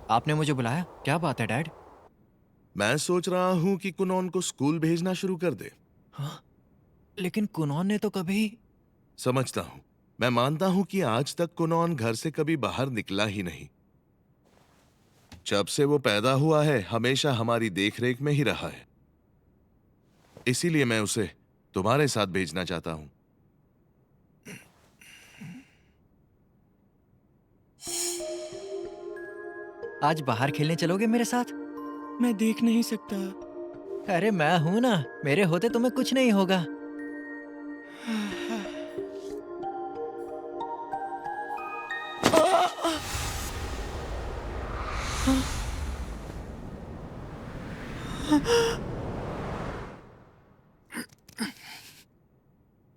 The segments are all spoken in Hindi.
आपने मुझे बुलाया? क्या बात है डैड? मैं सोच रहा हूँ कि कुनोन को स्कूल भेजना शुरू कर दे। हाँ, लेकिन कुनोन ने तो कभी। समझता हूँ। मैं मानता हूँ कि आज तक कुनोन घर से कभी बाहर निकला ही नहीं। जब से वो पैदा हुआ है हमेशा हमारी देखरेख में ही रहा है। इसीलिए मैं उसे तुम्हारे साथ भेजना चाहता हूँ। आज बाहर खेलने चलोगे मेरे साथ? मैं देख नहीं सकता। अरे मैं हूं ना, मेरे होते तुम्हें कुछ नहीं होगा।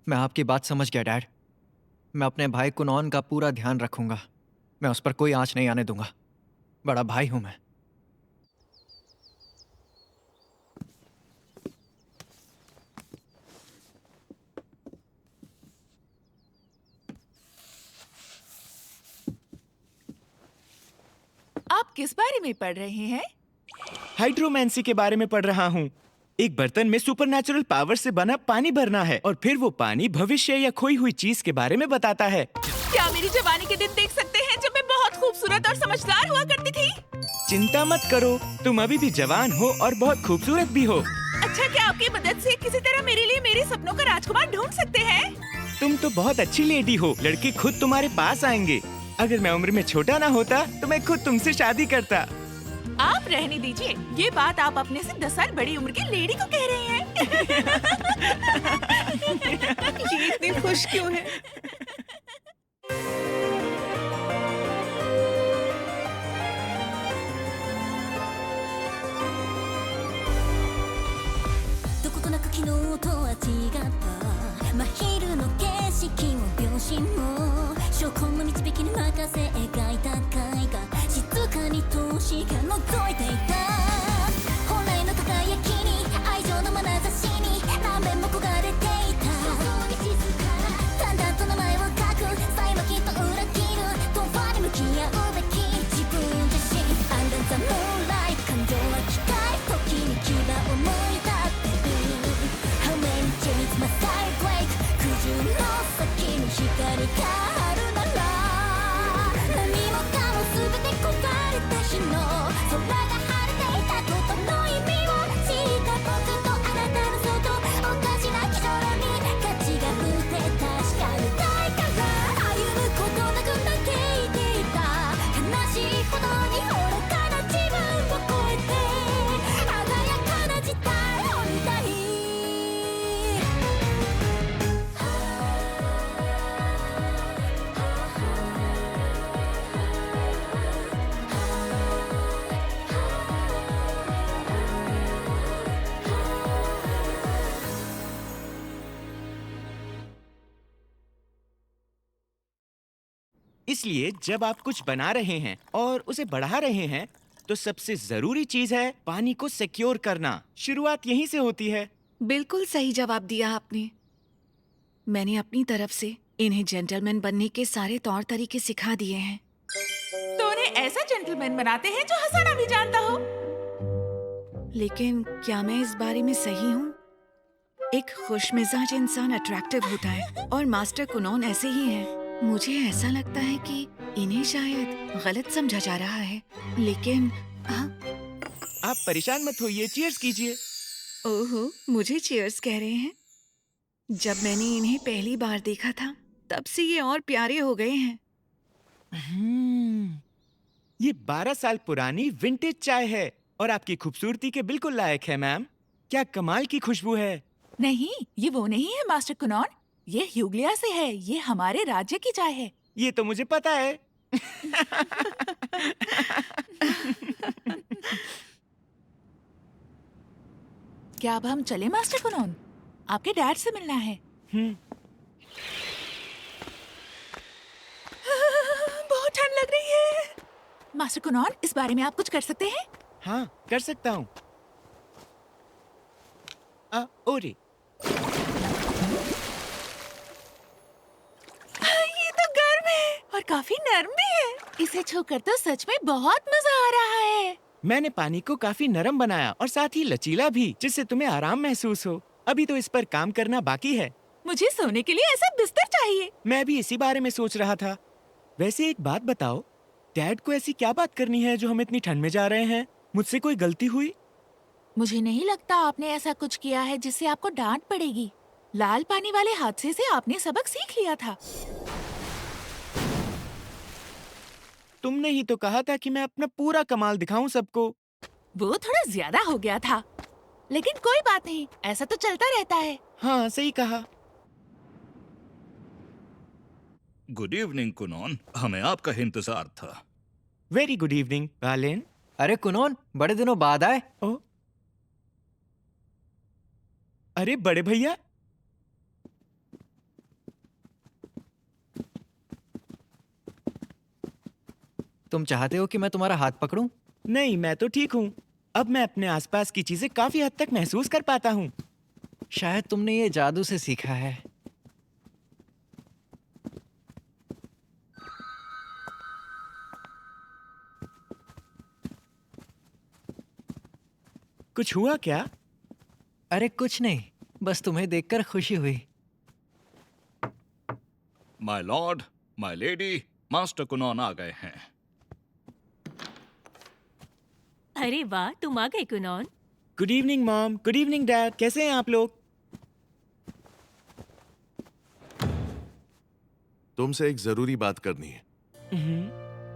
मैं आपकी बात समझ गया डैड। मैं अपने भाई कुनौन का पूरा ध्यान रखूंगा। मैं उस पर कोई आंच नहीं आने दूंगा। बड़ा भाई हूं मैं। आप किस बारे में पढ़ रहे हैं? हाइड्रोमैंसी के बारे में पढ़ रहा हूँ। एक बर्तन में सुपरनैचुरल पावर से बना पानी भरना है और फिर वो पानी भविष्य या खोई हुई चीज के बारे में बताता है। क्या मेरी जवानी के दिन देख सकते हैं जब मैं बहुत खूबसूरत और समझदार हुआ करती थी? चिंता मत करो, तुम अभी भी जवान हो और बहुत खूबसूरत भी हो। अच्छा, क्या आपकी मदद से किसी तरह मेरे लिए मेरे सपनों का राजकुमार ढूंढ सकते हैं? तुम तो बहुत अच्छी लेडी हो, लड़के खुद तुम्हारे पास आएंगे। अगर मैं उम्र में छोटा ना होता तो मैं खुद तुमसे शादी करता। आप रहने दीजिए, ये बात आप अपने से 10 साल बड़ी उम्र की लेडी को कह रहे हैं। ये इतनी खुश क्यों है? इसलिए जब आप कुछ बना रहे हैं और उसे बढ़ा रहे हैं तो सबसे जरूरी चीज है पानी को सिक्योर करना। शुरुआत यहीं से होती है। बिल्कुल सही जवाब दिया आपने। मैंने अपनी तरफ से इन्हें जेंटलमैन बनने के सारे तौर तरीके सिखा दिए हैं। तो उन्हें ऐसा जेंटलमैन बनाते हैं जो हंसाना भी जानता हो। लेकिन क्या मैं इस बारे में सही हूँ? एक खुशमिजाज इंसान अट्रैक्टिव होता है और मास्टर कुनौन ऐसे ही हैं। मुझे ऐसा लगता है कि इन्हें शायद गलत समझा जा रहा है, लेकिन आप परेशान मत होइए, चीयर्स कीजिए। ओहो, मुझे चीयर्स कह रहे हैं। जब मैंने इन्हें पहली बार देखा था तब से ये और प्यारे हो गए हैं। ये 12 साल पुरानी विंटेज चाय है और आपकी खूबसूरती के बिल्कुल लायक है मैम। क्या कमाल की खुशबू है। नहीं, ये वो नहीं है मास्टर कुनौन। ये ह्यूग्लिया से है। ये हमारे राज्य की चाय है। ये तो मुझे पता है। क्या अब हम चले मास्टर कुनौन? आपके डैड से मिलना है। बहुत ठंड लग रही है। मास्टर कुनौन, इस बारे में आप कुछ कर सकते हैं? हाँ, कर सकता हूँ। ओरे, ये तो गर्म है और काफी नर्म भी है। इसे छूकर तो सच में बहुत मजा आ रहा है। मैंने पानी को काफी नरम बनाया और साथ ही लचीला भी, जिससे तुम्हें आराम महसूस हो। अभी तो इस पर काम करना बाकी है। मुझे सोने के लिए ऐसा बिस्तर चाहिए। मैं भी इसी बारे में सोच रहा था। वैसे एक बात बताओ, डैड को ऐसी क्या बात करनी है जो हम इतनी ठंड में जा रहे हैं? मुझसे कोई गलती हुई? मुझे नहीं लगता आपने ऐसा कुछ किया है जिससे आपको डांट पड़ेगी। लाल पानी वाले हादसे से आपने सबक सीख लिया था। तुमने ही तो कहा था कि मैं अपना पूरा कमाल दिखाऊं सबको। वो थोड़ा ज्यादा हो गया था, लेकिन कोई बात नहीं, ऐसा तो चलता रहता है। हाँ, सही कहा। गुड इवनिंग कुनोन, हमें आपका इंतजार था। वेरी गुड इवनिंग बालेन। अरे कुनोन, बड़े दिनों बाद आए। ओ, अरे बड़े भैया, तुम चाहते हो कि मैं तुम्हारा हाथ पकड़ूं? नहीं मैं तो ठीक हूँ। अब मैं अपने आसपास की चीजें काफी हद तक महसूस कर पाता हूँ। शायद तुमने ये जादू से सीखा है। कुछ हुआ क्या? अरे कुछ नहीं, बस तुम्हें देखकर खुशी हुई। My lord, my lady, master कुनोन आ गए हैं। अरे वाह, तुम आ गए कुनोन। Good evening mom, good evening dad, कैसे हैं आप लोग? तुमसे एक जरूरी बात करनी है।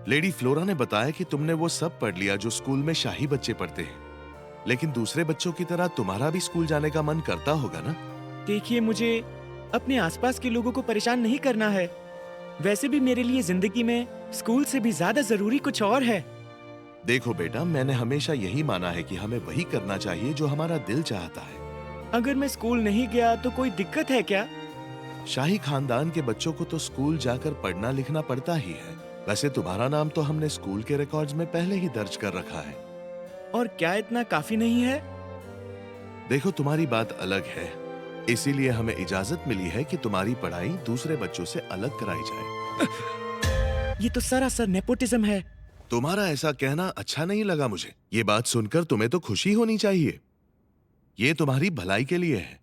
लेडी फ्लोरा ने बताया कि तुमने वो सब पढ़ लिया जो स्कूल में शाही बच्चे पढ़ते हैं, लेकिन दूसरे बच्चों की तरह तुम्हारा भी स्कूल जाने का मन करता होगा ना? देखिए, मुझे अपने आसपास के लोगों को परेशान नहीं करना है। वैसे भी मेरे लिए जिंदगी में स्कूल से भी ज्यादा जरूरी कुछ और है। देखो बेटा, मैंने हमेशा यही माना है कि हमें वही करना चाहिए जो हमारा दिल चाहता है। अगर मैं स्कूल नहीं गया तो कोई दिक्कत है क्या? शाही खानदान के बच्चों को तो स्कूल जाकर पढ़ना लिखना पड़ता ही है। वैसे तुम्हारा नाम तो हमने स्कूल के रिकॉर्ड्स में पहले ही दर्ज कर रखा है। और क्या इतना काफी नहीं है? देखो, तुम्हारी बात अलग है, इसीलिए हमें इजाजत मिली है कि तुम्हारी पढ़ाई दूसरे बच्चों से अलग कराई जाए। ये तो सरासर नेपोटिज्म है। तुम्हारा ऐसा कहना अच्छा नहीं लगा मुझे। ये बात सुनकर तुम्हें तो खुशी होनी चाहिए। ये तुम्हारी भलाई के लिए है।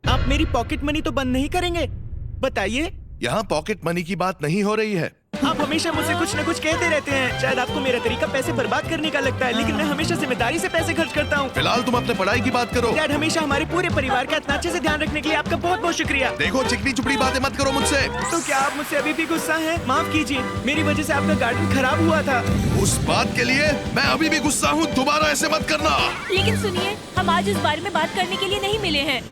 आप मेरी पॉकेट मनी तो बंद नहीं करेंगे? बताइए। यहाँ पॉकेट मनी की बात नहीं हो रही है। आप हमेशा मुझसे कुछ न कुछ कहते रहते हैं। शायद आपको मेरा तरीका पैसे बर्बाद करने का लगता है, लेकिन मैं हमेशा जिम्मेदारी से पैसे खर्च करता हूँ। फिलहाल तुम अपने पढ़ाई की बात करो। डैड, हमेशा हमारे पूरे परिवार का इतना अच्छे से ध्यान रखने के लिए आपका बहुत बहुत शुक्रिया। देखो, चिकनी चुपड़ी बातें मत करो मुझसे। तो क्या आप मुझसे अभी भी गुस्सा हैं? माफ कीजिए, मेरी वजह से आपका गार्डन खराब हुआ था। उस बात के लिए मैं अभी भी गुस्सा हूँ। दोबारा ऐसे मत करना। लेकिन सुनिए, हम आज इस बारे में बात करने के लिए नहीं मिले हैं।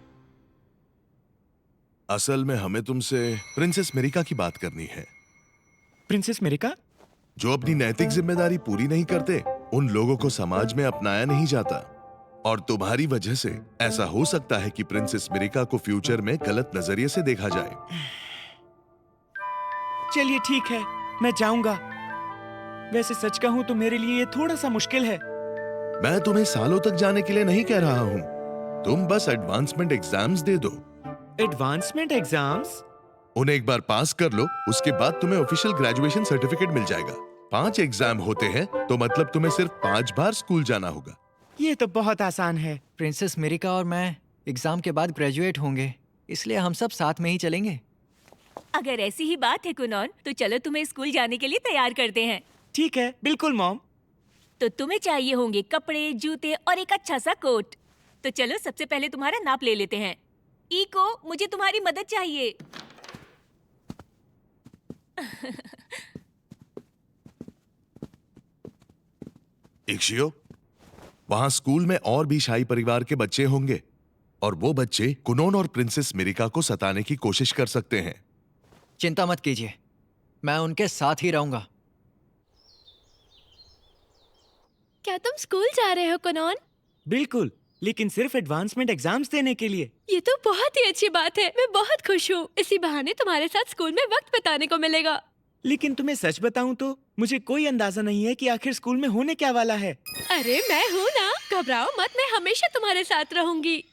असल में हमें तुमसे प्रिंसेस मेरिका की बात करनी है। प्रिंसेस मेरिका? जो अपनी नैतिक जिम्मेदारी पूरी नहीं करते, उन लोगों को समाज में अपनाया नहीं जाता। और तुम्हारी वजह से ऐसा हो सकता है कि प्रिंसेस मेरिका को फ्यूचर में गलत नजरिए से देखा जाए। चलिए ठीक है, मैं जाऊंगा। वैसे सच कहूं तो मेरे लिए ये थोड़ा सा मुश्किल है। मैं तुम्हें सालों तक जाने के लिए नहीं कह रहा हूँ। तुम बस एडवांसमेंट एग्जाम्स दे दो। Advancement exams? उन्हें एक बार पास कर लो, उसके बाद तुम्हें ऑफिशियल ग्रेजुएशन सर्टिफिकेट मिल जाएगा। 5 एग्जाम होते हैं, तो मतलब तुम्हें सिर्फ 5 बार स्कूल जाना होगा। ये तो बहुत आसान है। प्रिंसेस मेरिका और मैं एग्जाम के बाद ग्रेजुएट होंगे, इसलिए हम सब साथ में ही चलेंगे। अगर ऐसी ही बात है कुनोन, तो चलो तुम्हें स्कूल जाने के लिए तैयार करते हैं। ठीक है, बिल्कुल मॉम। तो तुम्हें चाहिए होंगे कपड़े, जूते और एक अच्छा सा कोट। तो चलो सबसे पहले तुम्हारा नाप ले लेते हैं। ईको, मुझे तुम्हारी मदद चाहिए। इक्शियो, वहां स्कूल में और भी शाही परिवार के बच्चे होंगे, और वो बच्चे कुनोन और प्रिंसेस मेरिका को सताने की कोशिश कर सकते हैं। चिंता मत कीजिए, मैं उनके साथ ही रहूंगा। क्या तुम स्कूल जा रहे हो कुनोन? बिल्कुल, लेकिन सिर्फ एडवांसमेंट एग्जाम्स देने के लिए। ये तो बहुत ही अच्छी बात है। मैं बहुत खुश हूँ। इसी बहाने तुम्हारे साथ स्कूल में वक्त बिताने को मिलेगा। लेकिन तुम्हें सच बताऊं तो मुझे कोई अंदाजा नहीं है कि आखिर स्कूल में होने क्या वाला है। अरे मैं हूँ ना, घबराओ मत, मैं हमेशा तुम्हारे साथ रहूंगी।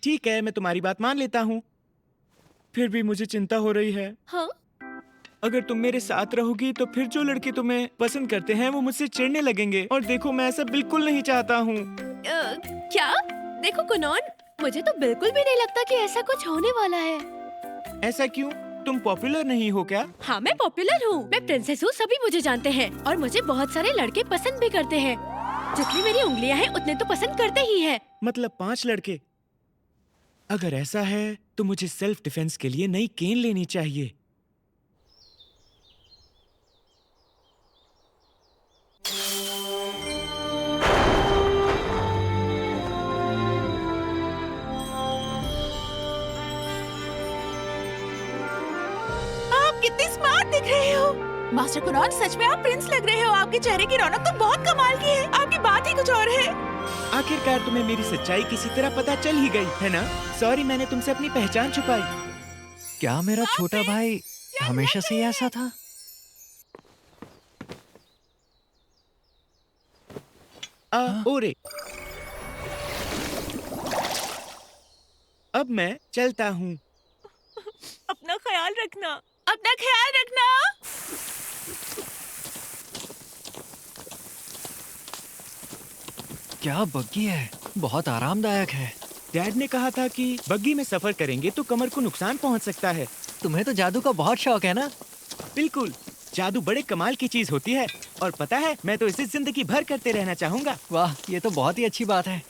ठीक है, मैं तुम्हारी बात मान लेता हूँ। फिर भी मुझे चिंता हो रही है। हाँ? अगर तुम मेरे साथ रहोगी तो फिर जो लड़के तुम्हें पसंद करते हैं वो मुझसे चिढ़ने लगेंगे, और देखो मैं ऐसा बिल्कुल नहीं चाहता हूँ। क्या? देखो कुनॉन, मुझे तो बिल्कुल भी नहीं लगता कि ऐसा कुछ होने वाला है। ऐसा क्यों? तुम पॉपुलर नहीं हो क्या? हाँ, मैं पॉपुलर हूँ, मैं प्रिंसेस हूँ, सभी मुझे जानते हैं और मुझे बहुत सारे लड़के पसंद भी करते हैं। जितनी मेरी उंगलियाँ हैं उतने तो पसंद करते ही हैं। मतलब 5 लड़के? अगर ऐसा है तो मुझे सेल्फ डिफेंस के लिए नई केन लेनी चाहिए। आप कितने स्मार्ट दिख रहे हो। मास्टर कुनॉन, सच में आप प्रिंस लग रहे हो। आपके चेहरे की रौनक तो बहुत कमाल की है। आपकी बात ही कुछ और है। आखिरकार तुम्हें मेरी सच्चाई किसी तरह पता चल ही गई है ना? सॉरी, मैंने तुमसे अपनी पहचान छुपाई। क्या मेरा छोटा भाई हमेशा से ही ऐसा था? ओरे, अब मैं चलता हूँ। अपना ख्याल रखना। अपना ख्याल रखना। क्या बग्गी है, बहुत आरामदायक है। डैड ने कहा था कि बग्गी में सफर करेंगे तो कमर को नुकसान पहुंच सकता है। तुम्हें तो जादू का बहुत शौक है ना? बिल्कुल, जादू बड़े कमाल की चीज होती है, और पता है मैं तो इसे जिंदगी भर करते रहना चाहूंगा। वाह, ये तो बहुत ही अच्छी बात है।